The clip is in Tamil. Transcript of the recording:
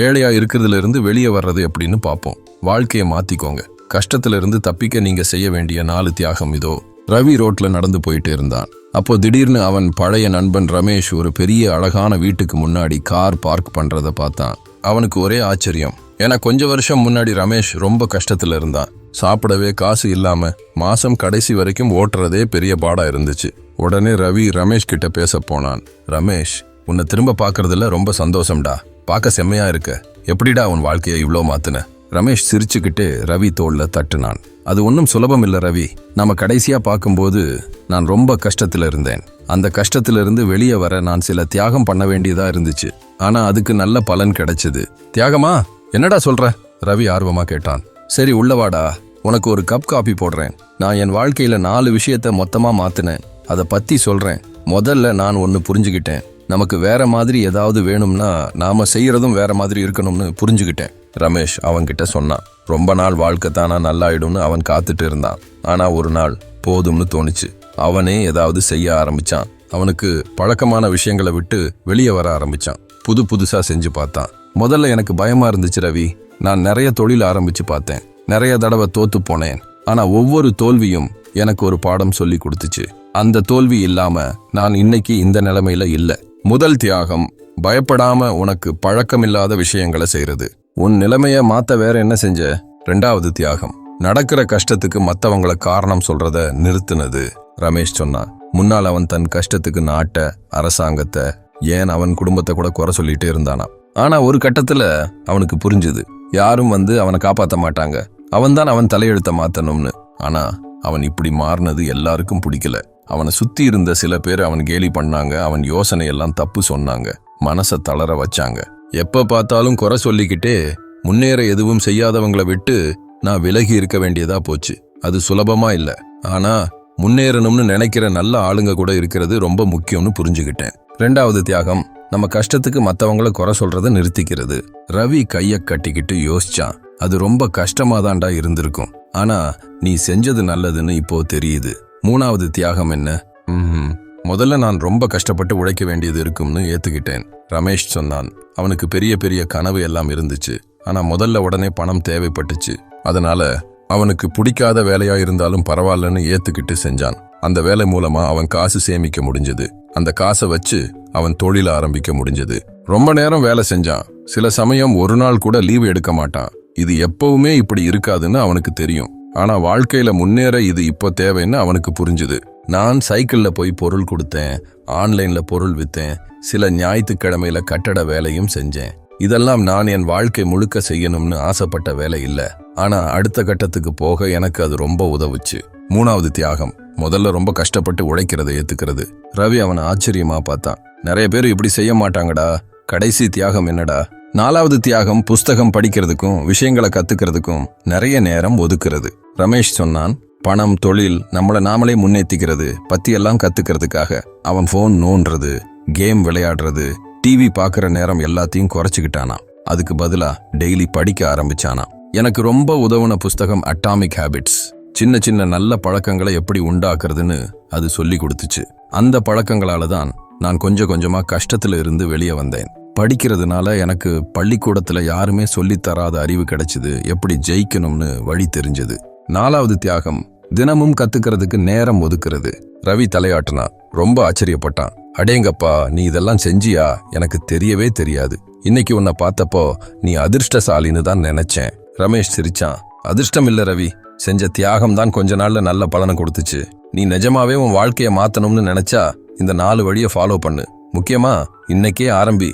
ஏழையா இருக்கிறதுல இருந்து வெளியே வர்றது எப்படின்னு பார்ப்போம். வாழ்க்கையை மாத்திக்கோங்க. கஷ்டத்துல இருந்து தப்பிக்க நீங்க செய்ய வேண்டிய 4 தியாகம் இதோ. ரவி ரோட்ல நடந்து போயிட்டு இருந்தான். அப்போ திடீர்னு அவன் பழைய நண்பன் ரமேஷ் ஒரு பெரிய அழகான வீட்டுக்கு முன்னாடி கார் பார்க் பண்றத பார்த்தான். அவனுக்கு ஒரே ஆச்சரியம். ஏன்னா கொஞ்ச வருஷம் முன்னாடி ரமேஷ் ரொம்ப கஷ்டத்துல இருந்தான். சாப்பிடவே காசு இல்லாம மாசம் கடைசி வரைக்கும் ஓட்டுறதே பெரிய பாடா இருந்துச்சு. உடனே ரவி ரமேஷ் கிட்ட பேச போனான். ரமேஷ், உன்னை திரும்ப பாக்குறதுல ரொம்ப சந்தோஷம்டா. பார்க்க செம்மையா இருக்க. எப்படிடா உன் வாழ்க்கையை இவ்ளோ மாத்துன? ரமேஷ் சிரிச்சுக்கிட்டே ரவி தோள்ல தட்டுனான். அது ஒன்றும் சுலபம் இல்ல ரவி. நம்ம கடைசியா பார்க்கும்போது நான் ரொம்ப கஷ்டத்துல இருந்தேன். அந்த கஷ்டத்துல இருந்து வெளியே வர நான் சில தியாகம் பண்ண வேண்டியதா இருந்துச்சு. ஆனா அதுக்கு நல்ல பலன் கிடைச்சது. தியாகமா? என்னடா சொல்ற? ரவி ஆர்வமா கேட்டான். சரி உள்ளவாடா, உனக்கு ஒரு கப் காபி போடுறேன். நான் என் வாழ்க்கையில 4 விஷயத்த மொத்தமா மாத்தினேன். அதை பத்தி சொல்றேன். முதல்ல நான் ஒன்னு புரிஞ்சுக்கிட்டேன். நமக்கு வேற மாதிரி ஏதாவது வேணும்னா நாம செய்யறதும் வேற மாதிரி இருக்கணும்னு புரிஞ்சுக்கிட்டேன். ரமேஷ் அவன்கிட்ட சொன்னான். ரொம்ப நாள் வாழ்க்கை தானா நல்லாயிடும்னு அவன் காத்துட்டு இருந்தான். ஆனா ஒரு நாள் போதும்னு தோணுச்சு. அவனே ஏதாவது செய்ய ஆரம்பிச்சான். அவனுக்கு பழக்கமான விஷயங்களை விட்டு வெளியே வர ஆரம்பிச்சான். புதுசா செஞ்சு பார்த்தான். முதல்ல எனக்கு பயமா இருந்துச்சு ரவி. நான் நிறைய தொழில் ஆரம்பிச்சு பார்த்தேன். நிறைய தடவை தோத்து போனேன். ஆனா ஒவ்வொரு தோல்வியும் எனக்கு ஒரு பாடம் சொல்லி கொடுத்துச்சு. அந்த தோல்வி இல்லாம நான் இன்னைக்கு இந்த நிலைமையில இல்ல. முதல் தியாகம், பயப்படாம உனக்கு பழக்கமில்லாத விஷயங்களை செய்யறது. உன் நிலைமைய மாத்த வேற என்ன செஞ்ச? 2வது தியாகம், நடக்கிற கஷ்டத்துக்கு மத்தவங்கள காரணம் சொல்றத நிறுத்தினது. ரமேஷ் சொன்னான். முன்னால் அவன் தன் கஷ்டத்துக்கு நாட்ட, அரசாங்கத்தை, ஏன் அவன் குடும்பத்தை கூட குறை சொல்லிட்டே இருந்தானா. ஆனா ஒரு கட்டத்துல அவனுக்கு புரிஞ்சுது, யாரும் அவனை காப்பாத்த மாட்டாங்க. அவன்தான் அவன் தலையெழுத்த மாத்தணும்னு. ஆனா அவன் இப்படி மாறினது எல்லாருக்கும் பிடிக்கல. அவனை சுத்தி இருந்த சில பேர் அவன் கேலி பண்ணாங்க. அவன் யோசனை எல்லாம் தப்பு சொன்னாங்க. மனசை தளர வச்சாங்க. எப்ப பார்த்தாலும் குறை சொல்லிக்கிட்டே முன்னேற எதுவும் செய்யாதவங்களை விட்டு நான் விலகி இருக்க வேண்டியதா போச்சு. அது சுலபமா இல்ல. ஆனா முன்னேறணும்னு நினைக்கிற நல்ல ஆளுங்க கூட இருக்கிறது ரொம்ப முக்கியம்னு புரிஞ்சுக்கிட்டேன். 2வது தியாகம், நம்ம கஷ்டத்துக்கு மத்தவங்கள குறை சொல்றத நிறுத்திக்கிறது. ரவி கைய கட்டிக்கிட்டு யோசிச்சான். அது ரொம்ப கஷ்டமாதான்டா இருந்திருக்கும். ஆனா நீ செஞ்சது நல்லதுன்னு இப்போ தெரியுது. 3வது தியாகம் என்ன? முதல்ல நான் ரொம்ப கஷ்டப்பட்டு உழைக்க வேண்டியது இருக்கும்னு ஏத்துக்கிட்டேன். ரமேஷ் சொன்னான். அவனுக்கு பெரிய பெரிய கனவு எல்லாம் இருந்துச்சு. ஆனா முதல்ல உடனே பணம் தேவைப்பட்டுச்சு. அதனால அவனுக்கு பிடிக்காத வேலையா இருந்தாலும் பரவாயில்லன்னு ஏத்துக்கிட்டு செஞ்சான். அந்த வேலை மூலமா அவன் காசு சேமிக்க முடிஞ்சது. அந்த காசை வச்சு அவன் தொழில ஆரம்பிக்க முடிஞ்சது. ரொம்ப நேரம் வேலை செஞ்சான். சில சமயம் ஒரு நாள் கூட லீவு எடுக்க மாட்டான். இது எப்பவுமே இப்படி இருக்காதுன்னு அவனுக்கு தெரியும். ஆனா வாழ்க்கையில முன்னேற இது இப்போ தேவைன்னு அவனுக்கு புரிஞ்சுது. நான் சைக்கிள்ல போய் பொருள் கொடுத்தேன். ஆன்லைன்ல பொருள் வித்தேன். சில ஞாயிற்றுக்கிழமையில கட்டட வேலையும் செஞ்சேன். இதெல்லாம் நான் என் வாழ்க்கை முழுக்க செய்யணும்னு ஆசைப்பட்ட வேலை இல்ல. ஆனா அடுத்த கட்டத்துக்கு போக எனக்கு அது ரொம்ப உதவுச்சு. 3வது தியாகம், முதல்ல ரொம்ப கஷ்டப்பட்டு உழைக்கிறத ஏத்துக்கிறது. ரவி அவனை ஆச்சரியமா பார்த்தான். நிறைய பேர் இப்படி செய்ய மாட்டாங்கடா. கடைசி தியாகம் என்னடா? 4வது தியாகம், புஸ்தகம் படிக்கிறதுக்கும் விஷயங்களை கத்துக்கிறதுக்கும் நிறைய நேரம் ஒதுக்குறது. ரமேஷ் சொன்னான். பணம், தொழில், நம்மளை நாமளே முன்னேற்றிக்கிறது பத்தி எல்லாம் கத்துக்கிறதுக்காக அவன் போன் நோண்டுறது, கேம் விளையாடுறது, டிவி பாக்குற நேரம் எல்லாத்தையும் குறைச்சுக்கிட்டானா. அதுக்கு பதிலா டெய்லி படிக்க ஆரம்பிச்சானா. எனக்கு ரொம்ப உதவுன புஸ்தகம் அட்டாமிக் ஹேபிட்ஸ். சின்ன சின்ன நல்ல பழக்கங்களை எப்படி உண்டாக்குறதுன்னு அது சொல்லி கொடுத்துச்சு. அந்த பழக்கங்களால தான் நான் கொஞ்சமா கஷ்டத்துல இருந்து வெளியே வந்தேன். படிக்கிறதுனால எனக்கு பள்ளிக்கூடத்துல யாருமே சொல்லித்தராத அறிவு கிடைச்சது. எப்படி ஜெயிக்கணும்னு வழி தெரிஞ்சது. 4வது தியாகம், தினமும் கத்துக்கிறதுக்கு நேரம் ஒதுக்குறது. ரவி தலையாட்டினா. ரொம்ப ஆச்சரியப்பட்டான். அடேங்கப்பா, நீ இதெல்லாம் செஞ்சியா? எனக்கு தெரியவே தெரியாது. இன்னைக்கு உன்னை பார்த்தப்போ நீ அதிர்ஷ்டசாலின்னு தான் நினைச்சேன். ரமேஷ் சிரிச்சான். அதிர்ஷ்டம் இல்ல ரவி, செஞ்ச தியாகம் தான் கொஞ்ச நாள்ல நல்ல பலனை கொடுத்துச்சு. நீ நிஜமாவே உன் வாழ்க்கைய மாத்தணும்னு நினைச்சா இந்த 4 வழியை ஃபாலோ பண்ணு. முக்கியமா இன்னைக்கே ஆரம்பி.